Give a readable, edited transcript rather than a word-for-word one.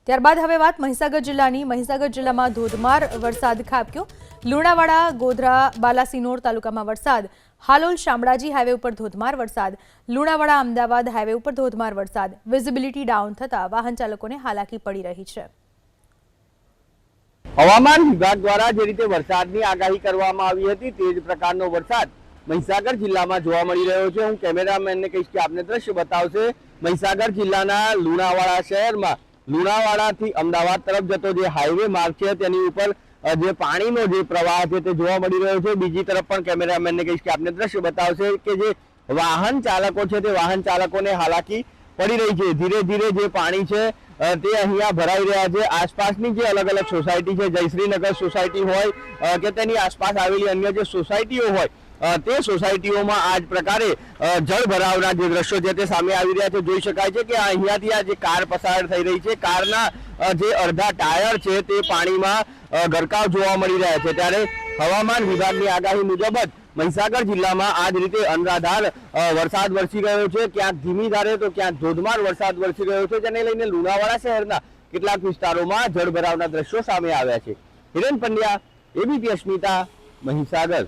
ત્યારબાદ હવે વાત મહીસાગર જિલ્લાની। મહીસાગર જિલ્લામાં ધોધમાર વરસાદ ખાબક્યો। લુણાવાડા, ગોધરા, બાલાસિનોર તાલુકામાં વરસાદ। હાલોલ શામળાજી હાઈવે ઉપર ધોધમાર વરસાદ। લુણાવાડા અમદાવાદ હાઈવે ઉપર ધોધમાર વરસાદ। વિઝિબિલિટી ડાઉન થતા વાહન ચાલકોને હાલાકી પડી રહી છે। હવામાન વિભાગ દ્વારા જે રીતે વરસાદની આગાહી કરવામાં આવી હતી તે જ પ્રકારનો વરસાદ મહીસાગર જિલ્લામાં જોવા મળી રહ્યો છે। હું કેમેરામેનને કહીશ કે આપને દ્રશ્ય બતાવશે। મહીસાગર જિલ્લાના લુણાવાડા શહેરમાં લુણાવાડાથી અમદાવાદ તરફ જતો જે હાઈવે માર્ગ છે તેની ઉપર જે પાણીનો જે પ્રવાહ છે તે જોવા મળી રહ્યો છે। બીજી તરફ પણ કેમેરામેનને કહીશ કે આપને દ્રશ્ય બતાવશે કે જે વાહન ચાલકો છે તે વાહન ચાલકોને હાલાકી પડી રહી છે। ધીરે ધીરે જે પાણી છે તે અહીંયા ભરાઈ રહ્યા છે। આસપાસની જે અલગ અલગ સોસાયટી છે, જયશ્રીનગર સોસાયટી હોય કે તેની આસપાસ આવેલી અન્ય જે સોસાયટીઓ હોય તે સોસાયટીઓમાં આ જ પ્રકારે જળ ભરાવના જે દ્રશ્યો છે તે સામે આવી રહ્યા છે। જોઈ શકાય છે કે અહીંયાથી આ જે કાર પસાર થઈ રહી છે, કારના જે અડધા ટાયર છે તે પાણીમાં ગરકાવ જોવા મળી રહ્યા છે। ત્યારે હવામાન વિભાગની આગાહી મુજબ જ મહીસાગર જિલ્લામાં આ જ રીતે અનરાધાર વરસાદ વરસી રહ્યો છે। ક્યાંક ધીમી ધારે તો ક્યાંક ધોધમાર વરસાદ વરસી રહ્યો છે, જેને લઈને લુણાવાડા શહેરના કેટલાક વિસ્તારોમાં જળભરાવના દ્રશ્યો સામે આવ્યા છે। હિરેન પંડ્યા, એબીપી અસ્મિતા, મહીસાગર।